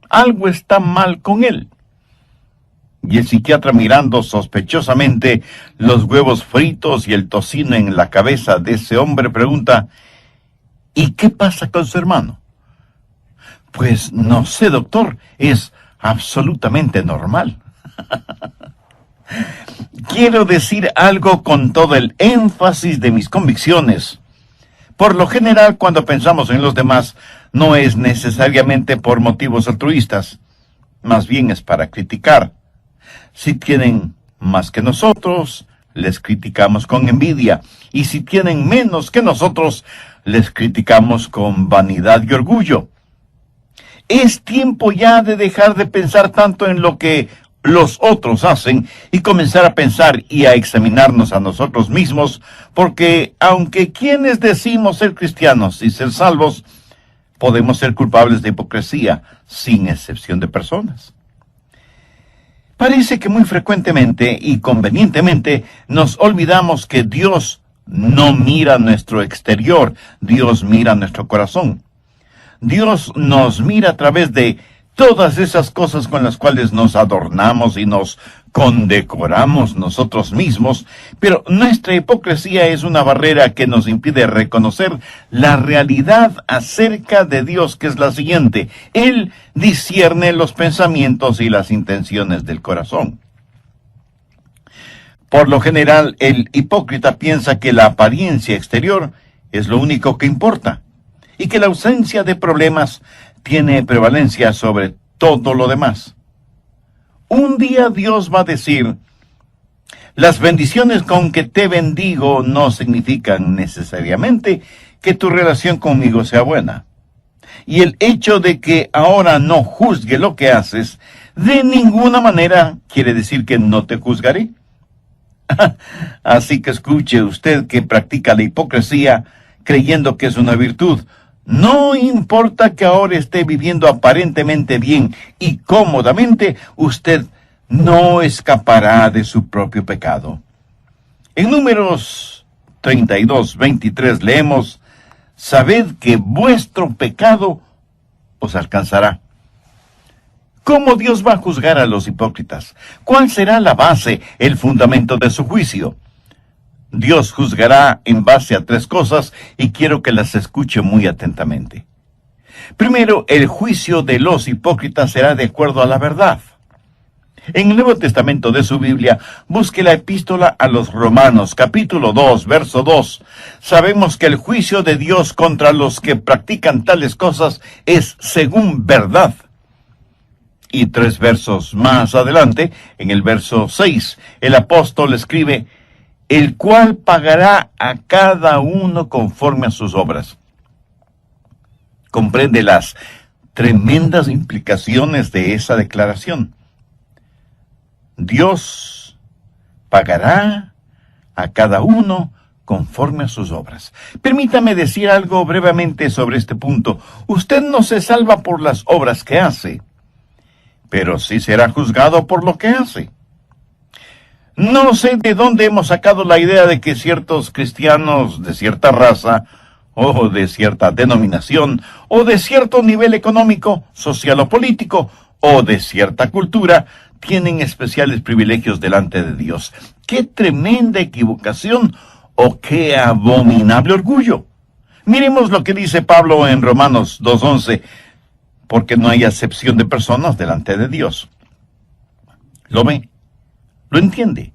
Algo está mal con él. Y el psiquiatra, mirando sospechosamente los huevos fritos y el tocino en la cabeza de ese hombre, pregunta: ¿y qué pasa con su hermano? Pues no sé, doctor, es absolutamente normal. Quiero decir algo con todo el énfasis de mis convicciones. Por lo general, cuando pensamos en los demás, no es necesariamente por motivos altruistas, más bien es para criticar. Si tienen más que nosotros, les criticamos con envidia, y si tienen menos que nosotros, les criticamos con vanidad y orgullo. Es tiempo ya de dejar de pensar tanto en lo que los otros hacen y comenzar a pensar y a examinarnos a nosotros mismos, porque aunque quienes decimos ser cristianos y ser salvos, podemos ser culpables de hipocresía, sin excepción de personas. Parece que muy frecuentemente y convenientemente nos olvidamos que Dios no mira nuestro exterior, Dios mira nuestro corazón. Dios nos mira a través de todas esas cosas con las cuales nos adornamos y nos condecoramos nosotros mismos, pero nuestra hipocresía es una barrera que nos impide reconocer la realidad acerca de Dios, que es la siguiente: Él discierne los pensamientos y las intenciones del corazón. Por lo general, el hipócrita piensa que la apariencia exterior es lo único que importa, y que la ausencia de problemas tiene prevalencia sobre todo lo demás. Un día Dios va a decir: las bendiciones con que te bendigo no significan necesariamente que tu relación conmigo sea buena. Y el hecho de que ahora no juzgue lo que haces, de ninguna manera quiere decir que no te juzgaré. Así que escuche usted que practica la hipocresía creyendo que es una virtud. No importa que ahora esté viviendo aparentemente bien y cómodamente, usted no escapará de su propio pecado. En Números 32:23 leemos: sabed que vuestro pecado os alcanzará. ¿Cómo Dios va a juzgar a los hipócritas? ¿Cuál será la base, el fundamento de su juicio? Dios juzgará en base a 3 cosas y quiero que las escuche muy atentamente. Primero, el juicio de los hipócritas será de acuerdo a la verdad. En el Nuevo Testamento de su Biblia, busque la epístola a los Romanos, capítulo 2, verso 2. Sabemos que el juicio de Dios contra los que practican tales cosas es según verdad. Y 3 versos más adelante, en el verso 6, el apóstol escribe: el cual pagará a cada uno conforme a sus obras. Comprende las tremendas implicaciones de esa declaración. Dios pagará a cada uno conforme a sus obras. Permítame decir algo brevemente sobre este punto. Usted no se salva por las obras que hace, pero sí será juzgado por lo que hace. No sé de dónde hemos sacado la idea de que ciertos cristianos de cierta raza, o de cierta denominación, o de cierto nivel económico, social o político, o de cierta cultura, tienen especiales privilegios delante de Dios. ¡Qué tremenda equivocación! ¡O qué abominable orgullo! Miremos lo que dice Pablo en Romanos 2:11, porque no hay acepción de personas delante de Dios. ¿Lo ve? ¿Lo entiende?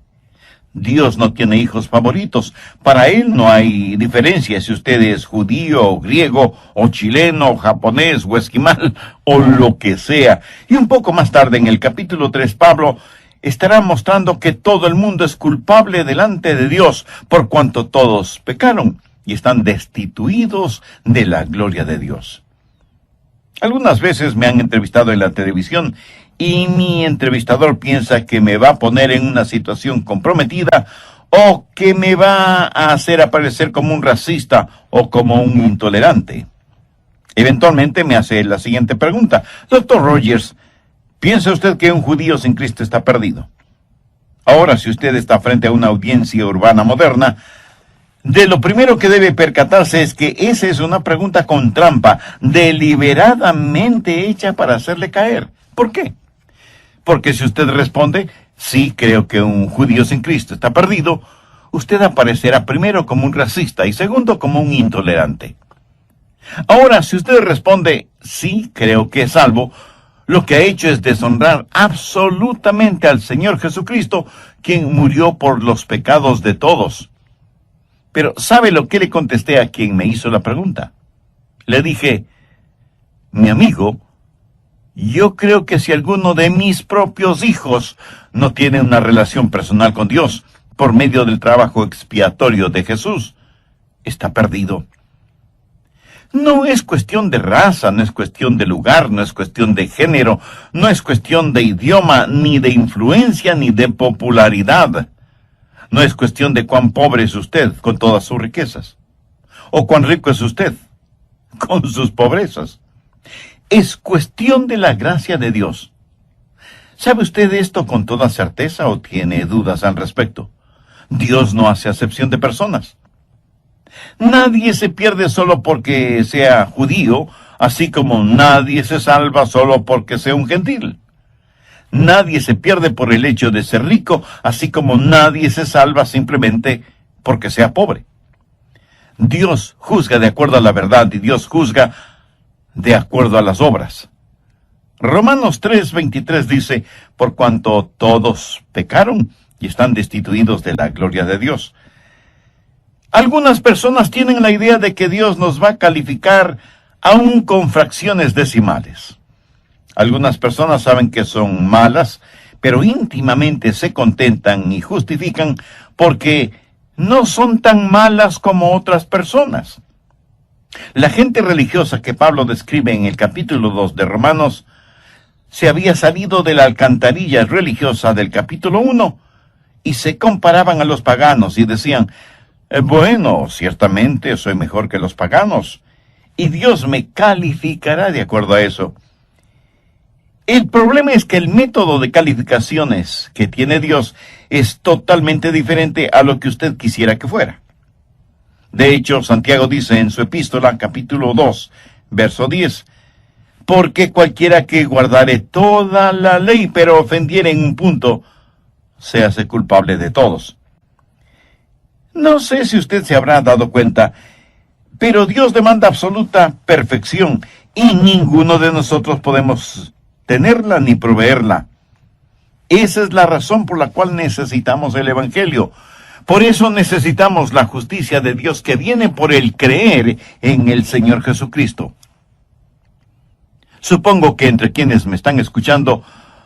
Dios no tiene hijos favoritos. Para Él no hay diferencia si usted es judío, o griego, o chileno, o japonés, o esquimal, o lo que sea. Y un poco más tarde, en el capítulo 3, Pablo estará mostrando que todo el mundo es culpable delante de Dios, por cuanto todos pecaron y están destituidos de la gloria de Dios. Algunas veces me han entrevistado en la televisión y mi entrevistador piensa que me va a poner en una situación comprometida o que me va a hacer aparecer como un racista o como un intolerante. Eventualmente me hace la siguiente pregunta: Dr. Rogers, ¿piensa usted que un judío sin Cristo está perdido? Ahora, si usted está frente a una audiencia urbana moderna, De lo primero que debe percatarse es que esa es una pregunta con trampa, deliberadamente hecha para hacerle caer. ¿Por qué? Porque si usted responde, sí, creo que un judío sin Cristo está perdido, usted aparecerá primero como un racista y segundo como un intolerante. Ahora, si usted responde, sí, creo que es salvo, lo que ha hecho es deshonrar absolutamente al Señor Jesucristo, quien murió por los pecados de todos. Pero, ¿sabe lo que le contesté a quien me hizo la pregunta? Le dije, mi amigo, yo creo que si alguno de mis propios hijos no tiene una relación personal con Dios por medio del trabajo expiatorio de Jesús, está perdido. No es cuestión de raza, no es cuestión de lugar, no es cuestión de género, no es cuestión de idioma, ni de influencia, ni de popularidad. No es cuestión de cuán pobre es usted con todas sus riquezas, o cuán rico es usted con sus pobrezas. Es cuestión de la gracia de Dios. ¿Sabe usted esto con toda certeza o tiene dudas al respecto? Dios no hace acepción de personas. Nadie se pierde solo porque sea judío, así como nadie se salva solo porque sea un gentil. Nadie se pierde por el hecho de ser rico, así como nadie se salva simplemente porque sea pobre. Dios juzga de acuerdo a la verdad y Dios juzga de acuerdo a las obras. Romanos 3:23 dice, por cuanto todos pecaron y están destituidos de la gloria de Dios. Algunas personas tienen la idea de que Dios nos va a calificar aún con fracciones decimales. Algunas personas saben que son malas, pero íntimamente se contentan y justifican porque no son tan malas como otras personas. La gente religiosa que Pablo describe en el capítulo 2 de Romanos se había salido de la alcantarilla religiosa del capítulo 1 y se comparaban a los paganos y decían, bueno, ciertamente soy mejor que los paganos, y Dios me calificará de acuerdo a eso. El problema es que el método de calificaciones que tiene Dios es totalmente diferente a lo que usted quisiera que fuera. De hecho, Santiago dice en su epístola, capítulo 2, verso 10, porque cualquiera que guardare toda la ley, pero ofendiere en un punto, se hace culpable de todos. No sé si usted se habrá dado cuenta, pero Dios demanda absoluta perfección y ninguno de nosotros podemos tenerla ni proveerla. Esa es la razón por la cual necesitamos el Evangelio. Por eso necesitamos la justicia de Dios que viene por el creer en el Señor Jesucristo. Supongo que entre quienes me están escuchando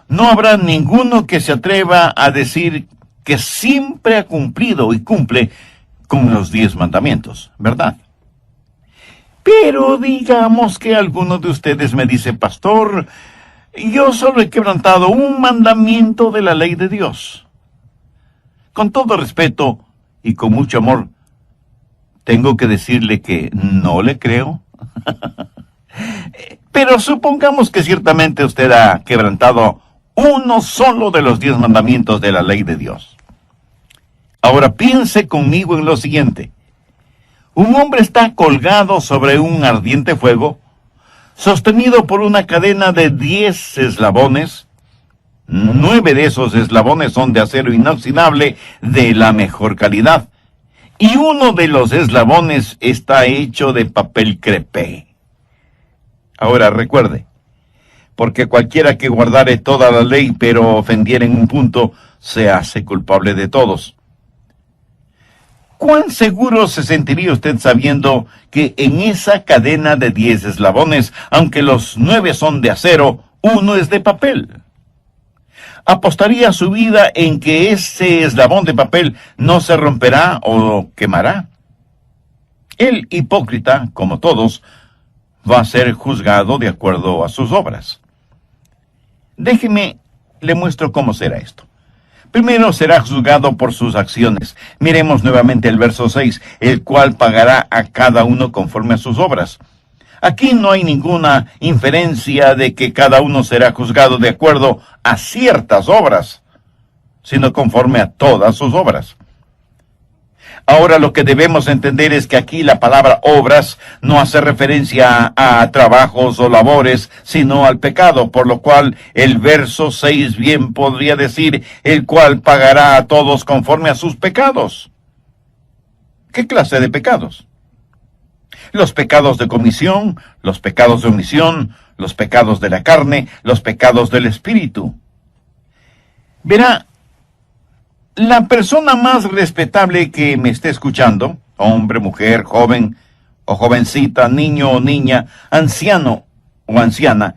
no habrá ninguno que se atreva a decir que siempre ha cumplido y cumple con los 10 mandamientos, ¿verdad? Pero digamos que alguno de ustedes me dice, pastor, yo solo he quebrantado un mandamiento de la ley de Dios. Con todo respeto y con mucho amor, tengo que decirle que no le creo. Pero supongamos que ciertamente usted ha quebrantado uno solo de los 10 mandamientos de la ley de Dios. Ahora piense conmigo en lo siguiente. Un hombre está colgado sobre un ardiente fuego, sostenido por una cadena de 10 eslabones. 9 de esos eslabones son de acero inoxidable de la mejor calidad, y uno de los eslabones está hecho de papel crepé. Ahora recuerde, porque cualquiera que guardare toda la ley, pero ofendiere en un punto, se hace culpable de todos. ¿Cuán seguro se sentiría usted sabiendo que en esa cadena de 10 eslabones, aunque los 9 son de acero, uno es de papel? ¿Apostaría su vida en que ese eslabón de papel no se romperá o quemará? El hipócrita, como todos, va a ser juzgado de acuerdo a sus obras. Déjeme, le muestro cómo será esto. Primero será juzgado por sus acciones. Miremos nuevamente el verso 6, el cual pagará a cada uno conforme a sus obras. Aquí no hay ninguna inferencia de que cada uno será juzgado de acuerdo a ciertas obras, sino conforme a todas sus obras. Ahora lo que debemos entender es que aquí la palabra obras no hace referencia a trabajos o labores, sino al pecado, por lo cual el verso 6 bien podría decir, el cual pagará a todos conforme a sus pecados. ¿Qué clase de pecados? Los pecados de comisión, los pecados de omisión, los pecados de la carne, los pecados del espíritu. Verá, la persona más respetable que me esté escuchando, hombre, mujer, joven o jovencita, niño o niña, anciano o anciana,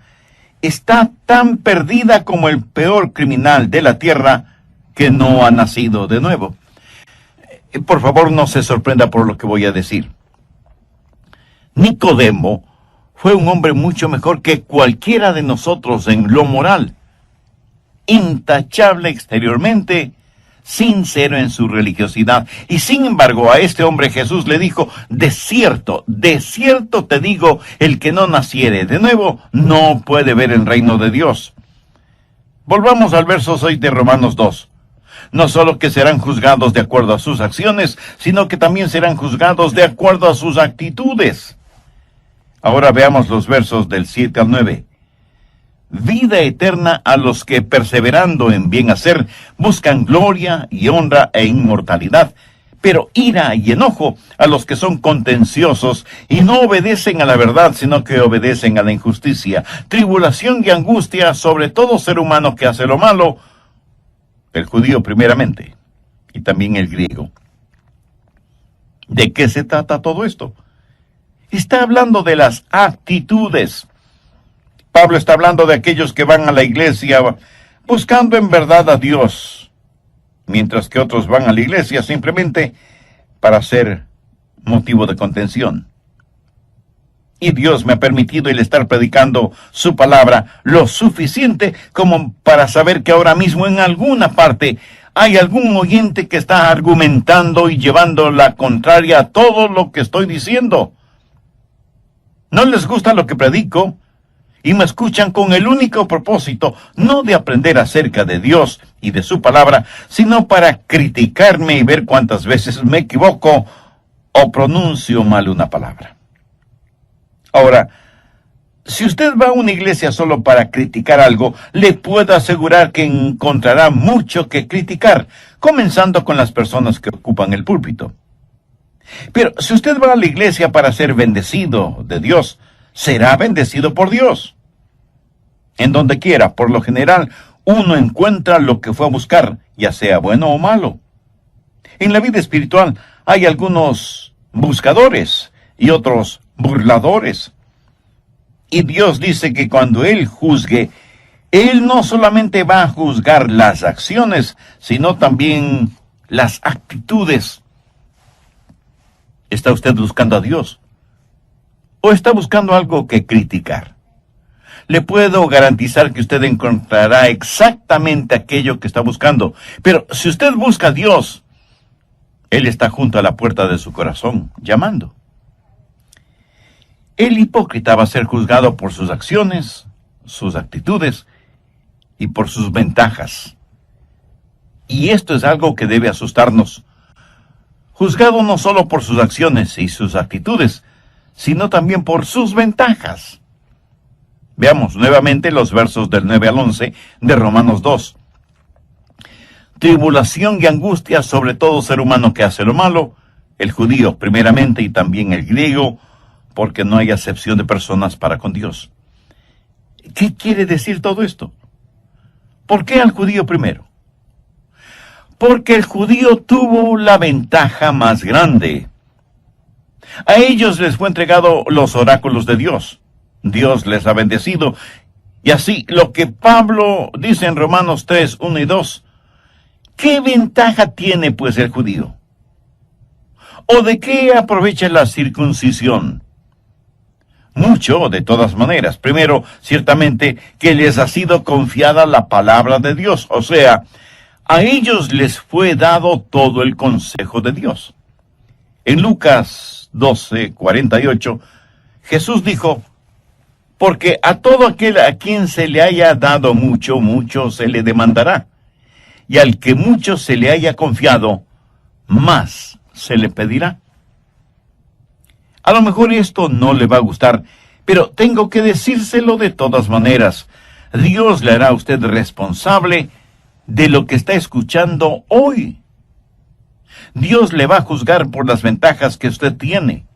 está tan perdida como el peor criminal de la tierra que no ha nacido de nuevo. Por favor, no se sorprenda por lo que voy a decir. Nicodemo fue un hombre mucho mejor que cualquiera de nosotros en lo moral, intachable exteriormente, sincero en su religiosidad. Y sin embargo, a este hombre Jesús le dijo, de cierto te digo, el que no naciere de nuevo, no puede ver el reino de Dios. Volvamos al verso 6 de Romanos 2. No solo que serán juzgados de acuerdo a sus acciones, sino que también serán juzgados de acuerdo a sus actitudes. Ahora veamos los versos del 7 al 9. Vida eterna a los que, perseverando en bien hacer, buscan gloria y honra e inmortalidad, pero ira y enojo a los que son contenciosos y no obedecen a la verdad, sino que obedecen a la injusticia, tribulación y angustia sobre todo ser humano que hace lo malo, el judío primeramente, y también el griego. ¿De qué se trata todo esto? Está hablando de las actitudes. Pablo está hablando de aquellos que van a la iglesia buscando en verdad a Dios, mientras que otros van a la iglesia simplemente para ser motivo de contención. Y Dios me ha permitido el estar predicando su palabra lo suficiente como para saber que ahora mismo en alguna parte hay algún oyente que está argumentando y llevando la contraria a todo lo que estoy diciendo. No les gusta lo que predico y me escuchan con el único propósito, no de aprender acerca de Dios y de su palabra, sino para criticarme y ver cuántas veces me equivoco o pronuncio mal una palabra. Ahora, si usted va a una iglesia solo para criticar algo, le puedo asegurar que encontrará mucho que criticar, comenzando con las personas que ocupan el púlpito. Pero si usted va a la iglesia para ser bendecido de Dios, será bendecido por Dios. En donde quiera, por lo general, uno encuentra lo que fue a buscar, ya sea bueno o malo. En la vida espiritual hay algunos buscadores y otros burladores. Y Dios dice que cuando Él juzgue, Él no solamente va a juzgar las acciones, sino también las actitudes. ¿Está usted buscando a Dios? ¿O está buscando algo que criticar? Le puedo garantizar que usted encontrará exactamente aquello que está buscando. Pero si usted busca a Dios, Él está junto a la puerta de su corazón, llamando. El hipócrita va a ser juzgado por sus acciones, sus actitudes y por sus ventajas. Y esto es algo que debe asustarnos. Juzgado no solo por sus acciones y sus actitudes, sino también por sus ventajas. Veamos nuevamente los versos del 9 al 11 de Romanos 2. Tribulación y angustia sobre todo ser humano que hace lo malo, el judío primeramente y también el griego, porque no hay acepción de personas para con Dios. ¿Qué quiere decir todo esto? ¿Por qué al judío primero? Porque el judío tuvo la ventaja más grande. A ellos les fue entregado los oráculos de Dios. Dios les ha bendecido. Y así, lo que Pablo dice en Romanos 3, 1 y 2, ¿qué ventaja tiene pues el judío? ¿O de qué aprovecha la circuncisión? Mucho, de todas maneras. Primero, ciertamente, que les ha sido confiada la palabra de Dios. O sea, a ellos les fue dado todo el consejo de Dios. En Lucas 12, 48, Jesús dijo, porque a todo aquel a quien se le haya dado mucho, mucho se le demandará. Y al que mucho se le haya confiado, más se le pedirá. A lo mejor esto no le va a gustar, pero tengo que decírselo de todas maneras. Dios le hará a usted responsable de lo que está escuchando hoy. Dios le va a juzgar por las ventajas que usted tiene.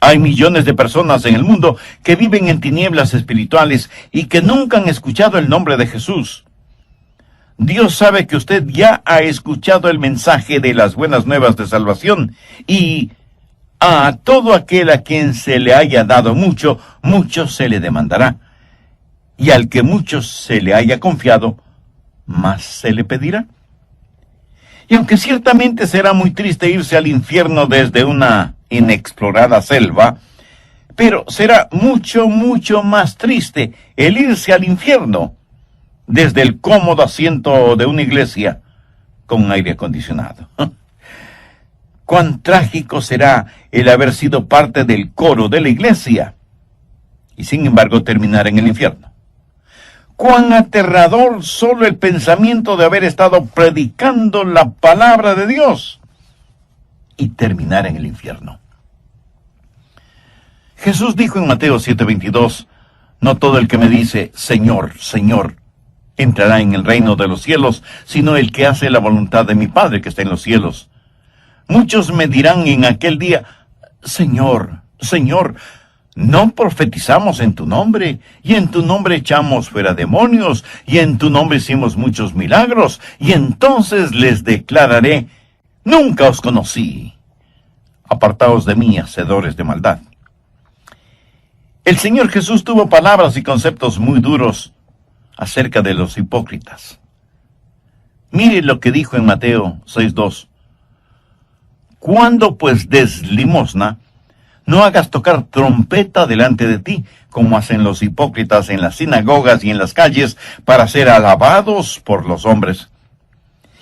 Hay millones de personas en el mundo que viven en tinieblas espirituales y que nunca han escuchado el nombre de Jesús. Dios sabe que usted ya ha escuchado el mensaje de las buenas nuevas de salvación y a todo aquel a quien se le haya dado mucho, mucho se le demandará. Y al que mucho se le haya confiado, más se le pedirá. Y aunque ciertamente será muy triste irse al infierno desde una inexplorada selva, pero será mucho, mucho más triste el irse al infierno desde el cómodo asiento de una iglesia con aire acondicionado. Cuán trágico será el haber sido parte del coro de la iglesia y sin embargo terminar en el infierno. Cuán aterrador solo el pensamiento de haber estado predicando la palabra de Dios y terminar en el infierno. Jesús dijo en Mateo 7:22, no todo el que me dice, Señor, Señor, entrará en el reino de los cielos, sino el que hace la voluntad de mi Padre que está en los cielos. Muchos me dirán en aquel día, Señor, Señor, ¿no profetizamos en tu nombre? Y en tu nombre echamos fuera demonios, y en tu nombre hicimos muchos milagros, y entonces les declararé, nunca os conocí. Apartaos de mí, hacedores de maldad. El Señor Jesús tuvo palabras y conceptos muy duros acerca de los hipócritas. Mire lo que dijo en Mateo 6:2. Cuando pues des limosna, no hagas tocar trompeta delante de ti, como hacen los hipócritas en las sinagogas y en las calles, para ser alabados por los hombres.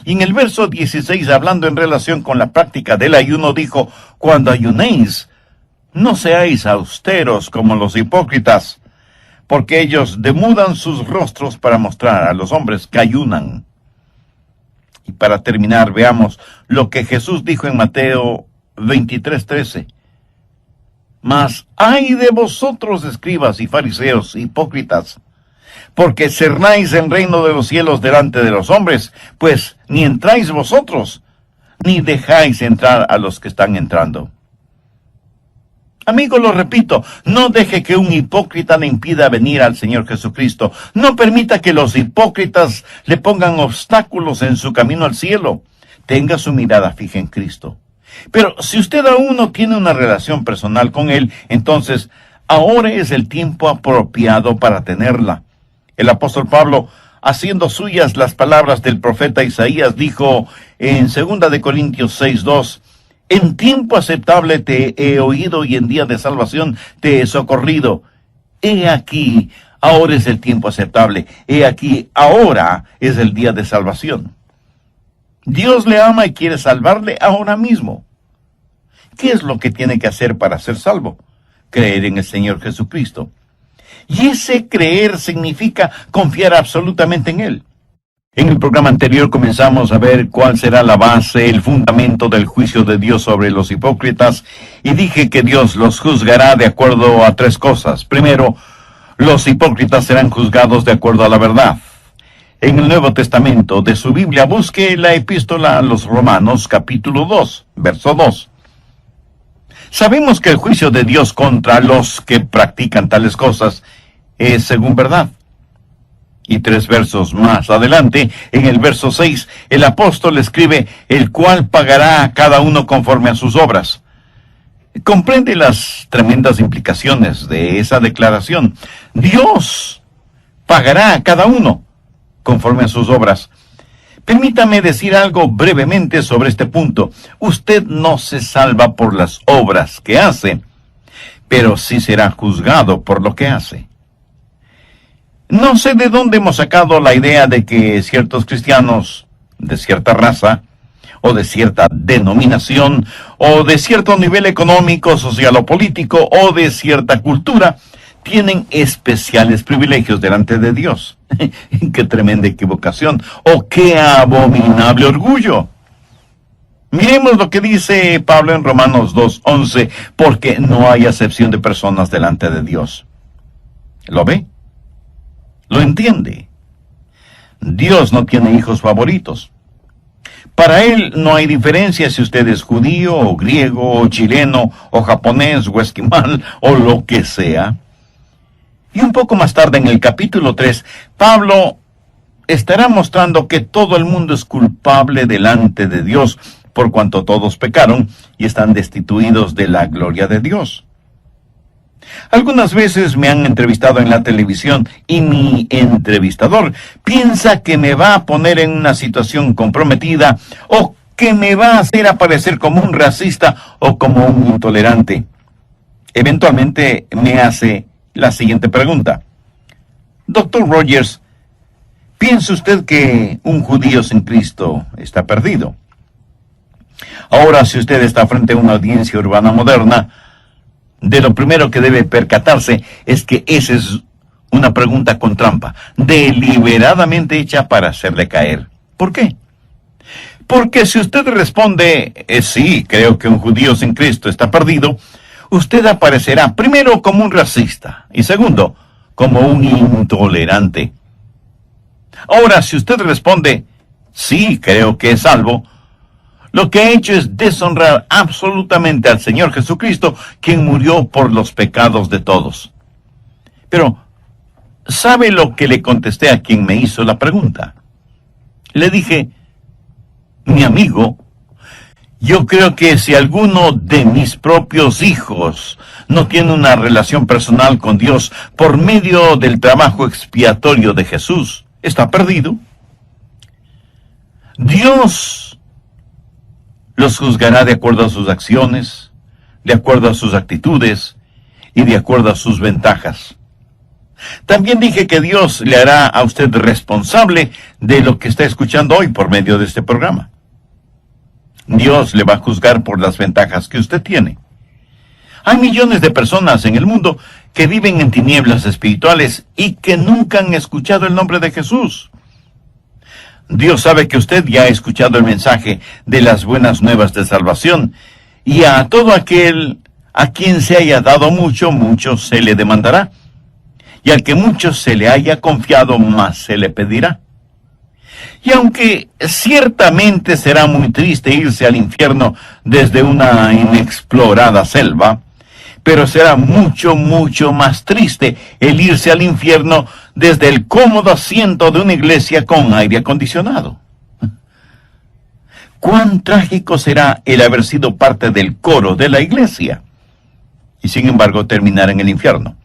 Y en el verso 16, hablando en relación con la práctica del ayuno, dijo, cuando ayunéis, no seáis austeros como los hipócritas, porque ellos demudan sus rostros para mostrar a los hombres que ayunan. Y para terminar, veamos lo que Jesús dijo en Mateo 23:13. Mas ay de vosotros, escribas y fariseos hipócritas, porque cerráis el reino de los cielos delante de los hombres, pues ni entráis vosotros, ni dejáis entrar a los que están entrando. Amigo, lo repito, no deje que un hipócrita le impida venir al Señor Jesucristo. No permita que los hipócritas le pongan obstáculos en su camino al cielo. Tenga su mirada fija en Cristo. Pero si usted aún no tiene una relación personal con Él, entonces ahora es el tiempo apropiado para tenerla. El apóstol Pablo, haciendo suyas las palabras del profeta Isaías, dijo en 2 de Corintios 6:2, en tiempo aceptable te he oído y en día de salvación te he socorrido. He aquí, ahora es el tiempo aceptable. He aquí, ahora es el día de salvación. Dios le ama y quiere salvarle ahora mismo. ¿Qué es lo que tiene que hacer para ser salvo? Creer en el Señor Jesucristo. Y ese creer significa confiar absolutamente en Él. En el programa anterior comenzamos a ver cuál será la base, el fundamento del juicio de Dios sobre los hipócritas, y dije que Dios los juzgará de acuerdo a 3 cosas. Primero, los hipócritas serán juzgados de acuerdo a la verdad. En el Nuevo Testamento de su Biblia, busque la epístola a los Romanos, capítulo 2, verso 2. Sabemos que el juicio de Dios contra los que practican tales cosas es según verdad. Y 3 versos más adelante, en el verso 6, el apóstol escribe, el cual pagará a cada uno conforme a sus obras. Comprende las tremendas implicaciones de esa declaración. Dios pagará a cada uno conforme a sus obras. Permítame decir algo brevemente sobre este punto. Usted no se salva por las obras que hace, pero sí será juzgado por lo que hace. No sé de dónde hemos sacado la idea de que ciertos cristianos de cierta raza, o de cierta denominación, o de cierto nivel económico, social o político, o de cierta cultura, tienen especiales privilegios delante de Dios. ¡Qué tremenda equivocación! ¡Oh, qué abominable orgullo! Miremos lo que dice Pablo en Romanos 2:11, porque no hay acepción de personas delante de Dios. ¿Lo ve? ¿Lo entiende? Dios no tiene hijos favoritos. Para Él no hay diferencia si usted es judío, o griego, o chileno, o japonés, o esquimal, o lo que sea. Y un poco más tarde, en el capítulo 3, Pablo estará mostrando que todo el mundo es culpable delante de Dios, por cuanto todos pecaron y están destituidos de la gloria de Dios. Algunas veces me han entrevistado en la televisión y mi entrevistador piensa que me va a poner en una situación comprometida o que me va a hacer aparecer como un racista o como un intolerante. Eventualmente me hace la siguiente pregunta. Doctor Rogers, ¿piensa usted que un judío sin Cristo está perdido? Ahora, si usted está frente a una audiencia urbana moderna, de lo primero que debe percatarse es que esa es una pregunta con trampa, deliberadamente hecha para hacerle caer. ¿Por qué? Porque si usted responde, sí, creo que un judío sin Cristo está perdido, usted aparecerá primero como un racista y segundo, como un intolerante. Ahora, si usted responde, sí, creo que es salvo, lo que ha hecho es deshonrar absolutamente al Señor Jesucristo, quien murió por los pecados de todos. Pero, ¿sabe lo que le contesté a quien me hizo la pregunta? Le dije, mi amigo, yo creo que si alguno de mis propios hijos no tiene una relación personal con Dios por medio del trabajo expiatorio de Jesús, está perdido. Dios los juzgará de acuerdo a sus acciones, de acuerdo a sus actitudes y de acuerdo a sus ventajas. También dije que Dios le hará a usted responsable de lo que está escuchando hoy por medio de este programa. Dios le va a juzgar por las ventajas que usted tiene. Hay millones de personas en el mundo que viven en tinieblas espirituales y que nunca han escuchado el nombre de Jesús. Dios sabe que usted ya ha escuchado el mensaje de las buenas nuevas de salvación, y a todo aquel a quien se haya dado mucho, mucho se le demandará, y al que mucho se le haya confiado, más se le pedirá. Y aunque ciertamente será muy triste irse al infierno desde una inexplorada selva, pero será mucho, mucho más triste el irse al infierno desde el cómodo asiento de una iglesia con aire acondicionado. Cuán trágico será el haber sido parte del coro de la iglesia y sin embargo terminar en el infierno.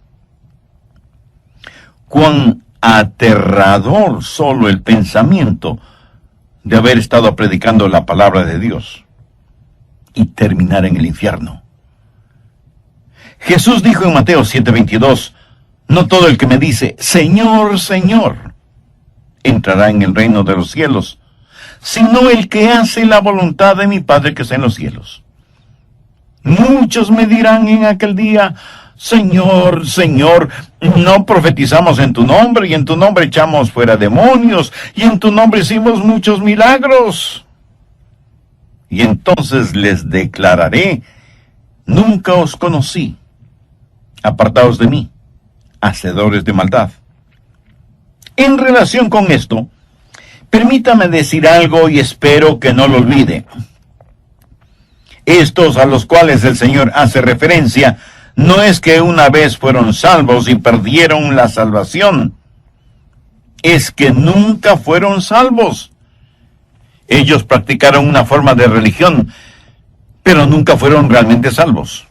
Cuán aterrador solo el pensamiento de haber estado predicando la palabra de Dios y terminar en el infierno. Jesús dijo en Mateo 7:22, no todo el que me dice, Señor, Señor, entrará en el reino de los cielos, sino el que hace la voluntad de mi Padre que está en los cielos. Muchos me dirán en aquel día, Señor, Señor, no profetizamos en tu nombre, y en tu nombre echamos fuera demonios, y en tu nombre hicimos muchos milagros. Y entonces les declararé, nunca os conocí. Apartaos de mí, hacedores de maldad. En relación con esto, permítame decir algo y espero que no lo olvide. Estos a los cuales el Señor hace referencia, no es que una vez fueron salvos y perdieron la salvación, es que nunca fueron salvos. Ellos practicaron una forma de religión, pero nunca fueron realmente salvos.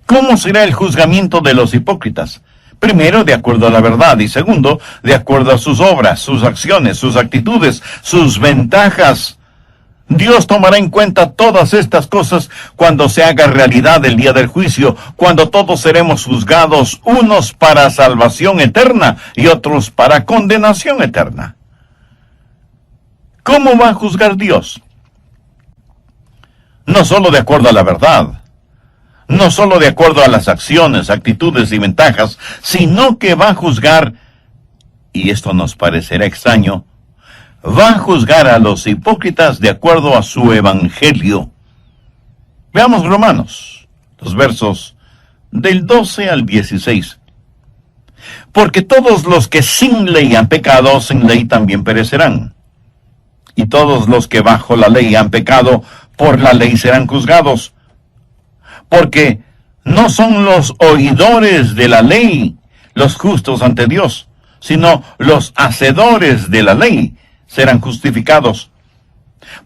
¿Cómo será el juzgamiento de los hipócritas? Primero, de acuerdo a la verdad, y segundo, de acuerdo a sus obras, sus acciones, sus actitudes, sus ventajas. Dios tomará en cuenta todas estas cosas cuando se haga realidad el día del juicio, cuando todos seremos juzgados, unos para salvación eterna y otros para condenación eterna. ¿Cómo va a juzgar Dios? No solo de acuerdo a la verdad, no solo de acuerdo a las acciones, actitudes y ventajas, sino que va a juzgar, y esto nos parecerá extraño, va a juzgar a los hipócritas de acuerdo a su evangelio. Veamos Romanos, los versos del 12 al 16. Porque todos los que sin ley han pecado, sin ley también perecerán. Y todos los que bajo la ley han pecado, por la ley serán juzgados. Porque no son los oidores de la ley los justos ante Dios, sino los hacedores de la ley serán justificados.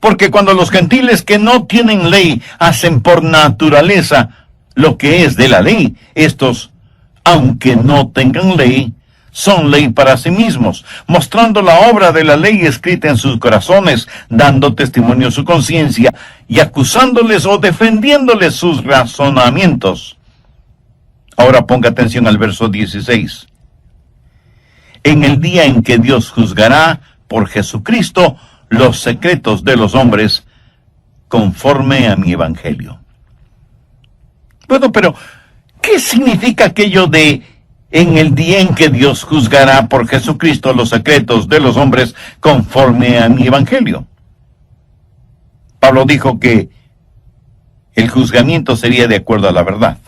Porque cuando los gentiles que no tienen ley hacen por naturaleza lo que es de la ley, estos, aunque no tengan ley, son ley para sí mismos, mostrando la obra de la ley escrita en sus corazones, dando testimonio a su conciencia y acusándoles o defendiéndoles sus razonamientos. Ahora ponga atención al verso 16. En el día en que Dios juzgará por Jesucristo los secretos de los hombres, conforme a mi evangelio. Bueno, pero ¿qué significa aquello de en el día en que Dios juzgará por Jesucristo los secretos de los hombres conforme a mi evangelio? Pablo dijo que el juzgamiento sería de acuerdo a la verdad,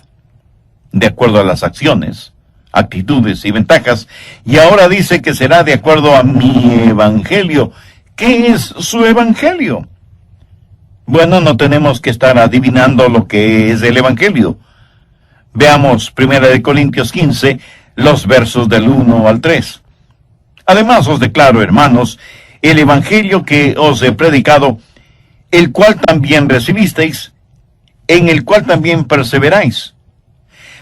de acuerdo a las acciones, actitudes y ventajas, y ahora dice que será de acuerdo a mi evangelio. ¿Qué es su evangelio? Bueno, no tenemos que estar adivinando lo que es el evangelio. Veamos 1 Corintios 15, los versos del 1 al 3. Además os declaro, hermanos, el evangelio que os he predicado, el cual también recibisteis, en el cual también perseveráis,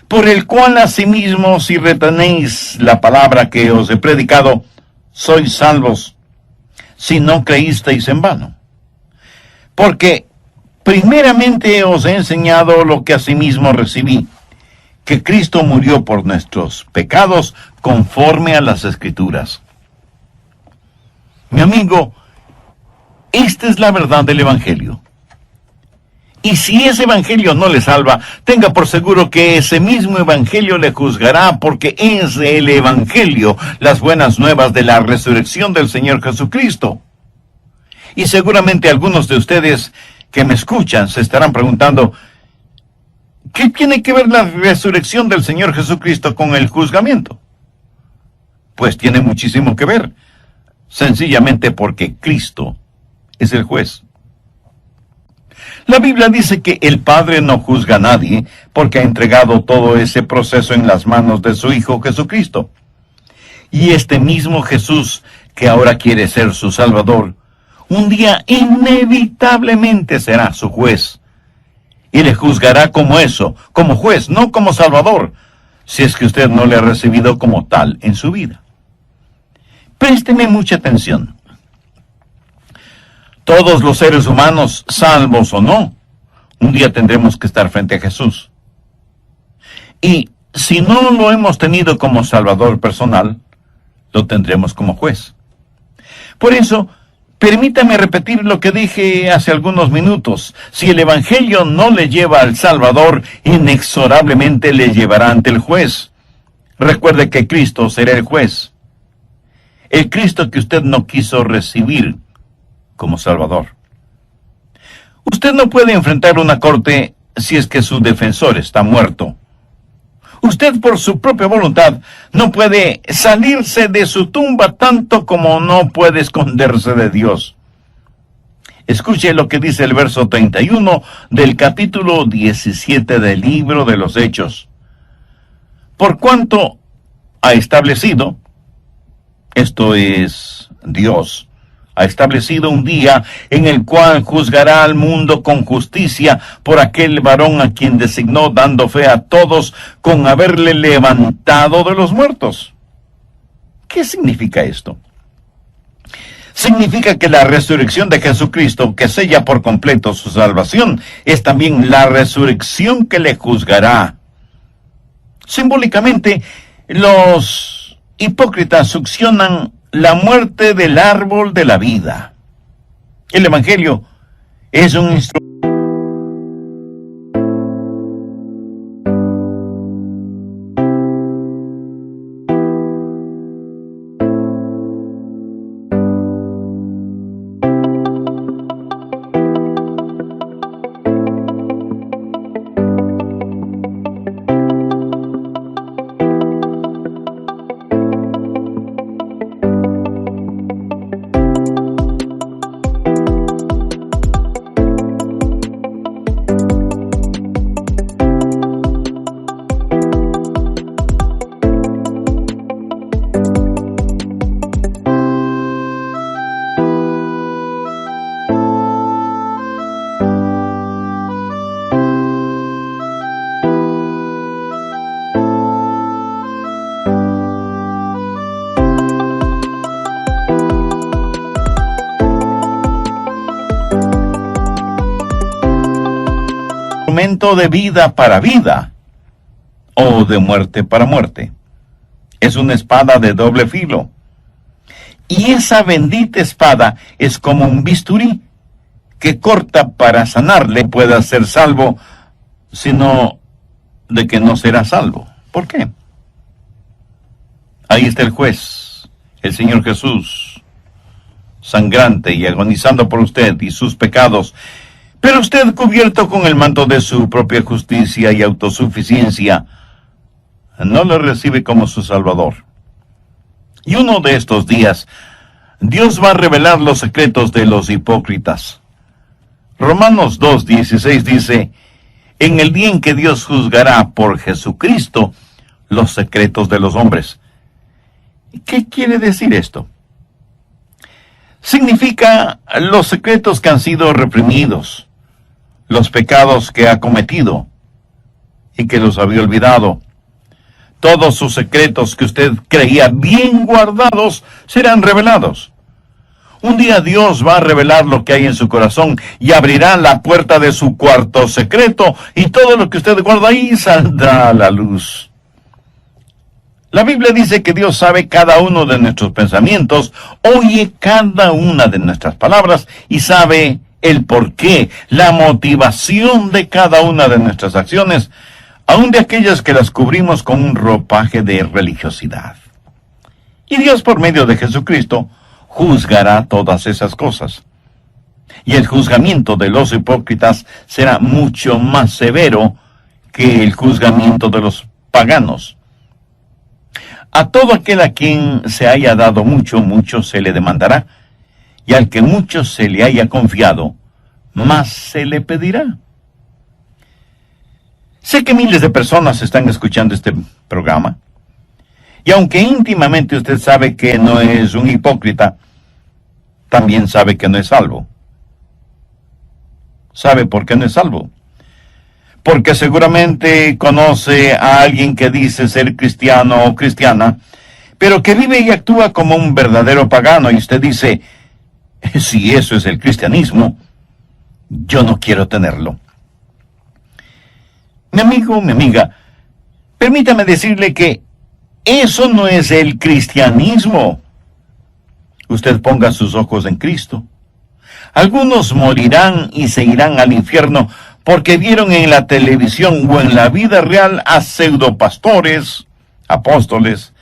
por el cual asimismo si retenéis la palabra que os he predicado, sois salvos, si no creísteis en vano. Porque primeramente os he enseñado lo que asimismo recibí, que Cristo murió por nuestros pecados conforme a las Escrituras. Mi amigo, esta es la verdad del Evangelio. Y si ese evangelio no le salva, tenga por seguro que ese mismo evangelio le juzgará, porque es el evangelio, las buenas nuevas de la resurrección del Señor Jesucristo. Y seguramente algunos de ustedes que me escuchan se estarán preguntando, ¿qué tiene que ver la resurrección del Señor Jesucristo con el juzgamiento? Pues tiene muchísimo que ver, sencillamente porque Cristo es el juez. La Biblia dice que el Padre no juzga a nadie porque ha entregado todo ese proceso en las manos de su Hijo Jesucristo. Y este mismo Jesús, que ahora quiere ser su Salvador, un día inevitablemente será su juez. Y le juzgará como eso, como juez, no como Salvador, si es que usted no le ha recibido como tal en su vida. Présteme mucha atención. Todos los seres humanos, salvos o no, un día tendremos que estar frente a Jesús. Y si no lo hemos tenido como Salvador personal, lo tendremos como juez. Por eso, permítame repetir lo que dije hace algunos minutos. Si el Evangelio no le lleva al Salvador, inexorablemente le llevará ante el juez. Recuerde que Cristo será el juez. El Cristo que usted no quiso recibir como Salvador. Usted no puede enfrentar una corte si es que su defensor está muerto. Usted por su propia voluntad no puede salirse de su tumba tanto como no puede esconderse de Dios. Escuche lo que dice el verso 31 del capítulo 17 del libro de los Hechos. Por cuanto ha establecido, esto es Dios, ha establecido un día en el cual juzgará al mundo con justicia por aquel varón a quien designó, dando fe a todos con haberle levantado de los muertos. ¿Qué significa esto? Significa que la resurrección de Jesucristo, que sella por completo su salvación, es también la resurrección que le juzgará. Simbólicamente, los hipócritas succionan la muerte del árbol de la vida. El Evangelio es un instrumento. instrumento de vida para vida o de muerte para muerte. Es una espada de doble filo. Y esa bendita espada es como un bisturí que corta para sanarle, pueda ser salvo, sino de que no será salvo. ¿Por qué? Ahí está el juez, el Señor Jesús, sangrante y agonizando por usted y sus pecados, pero usted, cubierto con el manto de su propia justicia y autosuficiencia, no lo recibe como su Salvador. Y uno de estos días, Dios va a revelar los secretos de los hipócritas. Romanos 2:16 dice, en el día en que Dios juzgará por Jesucristo los secretos de los hombres. ¿Qué quiere decir esto? Significa los secretos que han sido reprimidos, los pecados que ha cometido y que los había olvidado. Todos sus secretos que usted creía bien guardados serán revelados. Un día Dios va a revelar lo que hay en su corazón y abrirá la puerta de su cuarto secreto y todo lo que usted guarda ahí saldrá a la luz. La Biblia dice que Dios sabe cada uno de nuestros pensamientos, oye cada una de nuestras palabras y sabe el porqué, la motivación de cada una de nuestras acciones, aun de aquellas que las cubrimos con un ropaje de religiosidad. Y Dios, por medio de Jesucristo, juzgará todas esas cosas. Y el juzgamiento de los hipócritas será mucho más severo que el juzgamiento de los paganos. A todo aquel a quien se haya dado mucho, mucho se le demandará, y al que mucho se le haya confiado, más se le pedirá. Sé que miles de personas están escuchando este programa, y aunque íntimamente usted sabe que no es un hipócrita, también sabe que no es salvo. ¿Sabe por qué no es salvo? Porque seguramente conoce a alguien que dice ser cristiano o cristiana, pero que vive y actúa como un verdadero pagano, y usted dice, si eso es el cristianismo, yo no quiero tenerlo. Mi amigo, mi amiga, permítame decirle que eso no es el cristianismo. Usted ponga sus ojos en Cristo. Algunos morirán y se irán al infierno porque vieron en la televisión o en la vida real a pseudopastores, apóstoles,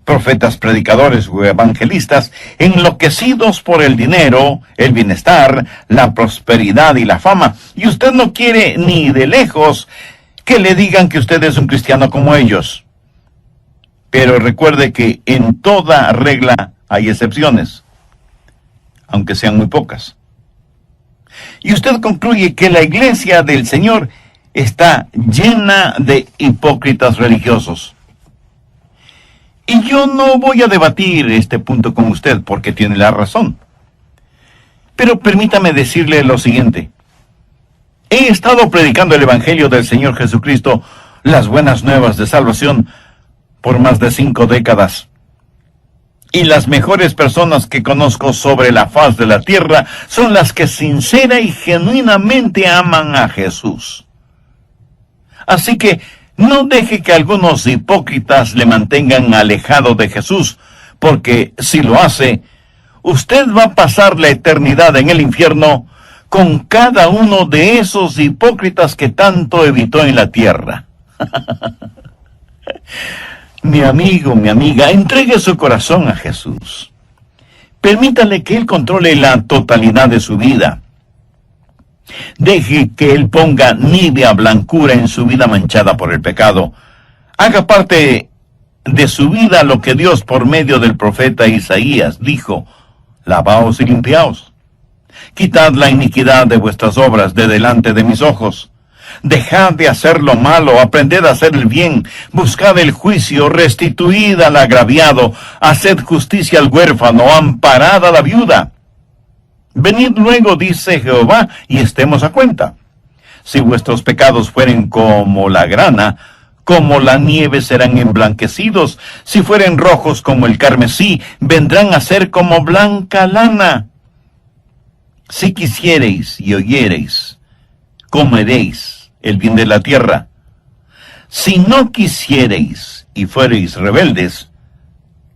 profetas, predicadores o evangelistas enloquecidos por el dinero, el bienestar, la prosperidad y la fama. Y usted no quiere ni de lejos que le digan que usted es un cristiano como ellos. Pero recuerde que en toda regla hay excepciones, aunque sean muy pocas. Y usted concluye que la iglesia del Señor está llena de hipócritas religiosos. Y yo no voy a debatir este punto con usted porque tiene la razón. Pero permítame decirle lo siguiente. He estado predicando el Evangelio del Señor Jesucristo, las buenas nuevas de salvación, por más de 5 décadas. Y las mejores personas que conozco sobre la faz de la tierra son las que sincera y genuinamente aman a Jesús. Así que no deje que algunos hipócritas le mantengan alejado de Jesús, porque si lo hace, usted va a pasar la eternidad en el infierno con cada uno de esos hipócritas que tanto evitó en la tierra. Mi amigo, mi amiga, entregue su corazón a Jesús. Permítale que Él controle la totalidad de su vida. Deje que Él ponga nívea blancura en su vida manchada por el pecado. Haga parte de su vida lo que Dios por medio del profeta Isaías dijo: lavaos y limpiaos. Quitad la iniquidad de vuestras obras de delante de mis ojos. Dejad de hacer lo malo, aprended a hacer el bien, buscad el juicio, restituid al agraviado, haced justicia al huérfano, amparad a la viuda. Venid luego, dice Jehová, y estemos a cuenta. Si vuestros pecados fueren como la grana, como la nieve serán emblanquecidos. Si fueren rojos como el carmesí, vendrán a ser como blanca lana. Si quisiereis y oyereis, comeréis el bien de la tierra. Si no quisiereis y fuereis rebeldes,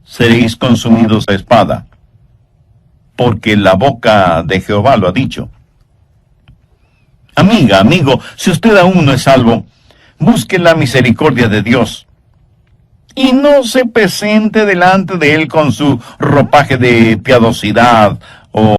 seréis consumidos a espada, porque la boca de Jehová lo ha dicho. Amiga, amigo, si usted aún no es salvo, busque la misericordia de Dios y no se presente delante de Él con su ropaje de piadosidad o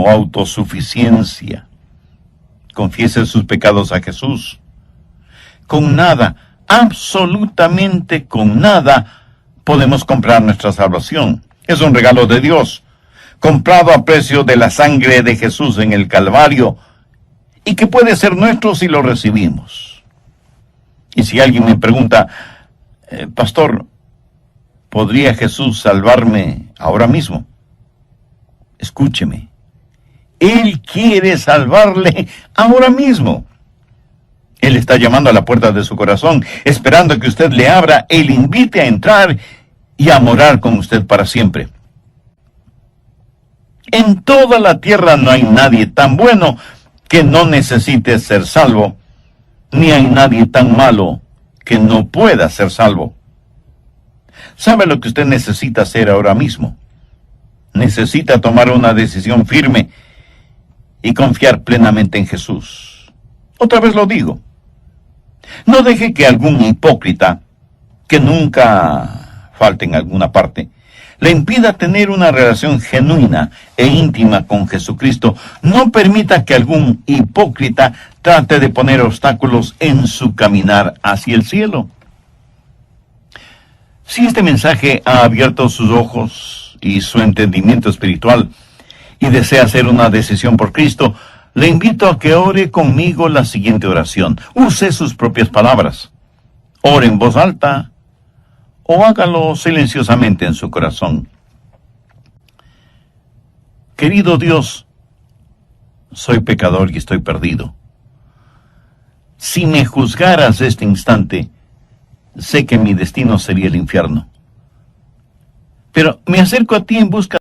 autosuficiencia. Confiese sus pecados a Jesús. Con nada, absolutamente con nada, podemos comprar nuestra salvación. Es un regalo de Dios, comprado a precio de la sangre de Jesús en el Calvario, y que puede ser nuestro si lo recibimos. Y si alguien me pregunta, pastor, ¿podría Jesús salvarme ahora mismo? Escúcheme. Él quiere salvarle ahora mismo. Él está llamando a la puerta de su corazón, esperando que usted le abra, Él invite a entrar y a morar con usted para siempre. En toda la tierra no hay nadie tan bueno que no necesite ser salvo, ni hay nadie tan malo que no pueda ser salvo. ¿Sabe lo que usted necesita hacer ahora mismo? Necesita tomar una decisión firme y confiar plenamente en Jesús. Otra vez lo digo. No deje que algún hipócrita, que nunca falte en alguna parte, le impida tener una relación genuina e íntima con Jesucristo. No permita que algún hipócrita trate de poner obstáculos en su caminar hacia el cielo. Si este mensaje ha abierto sus ojos y su entendimiento espiritual, y desea hacer una decisión por Cristo, le invito a que ore conmigo la siguiente oración. Use sus propias palabras. Ore en voz alta o hágalo silenciosamente en su corazón. Querido Dios, soy pecador y estoy perdido. Si me juzgaras este instante, sé que mi destino sería el infierno. Pero me acerco a ti en busca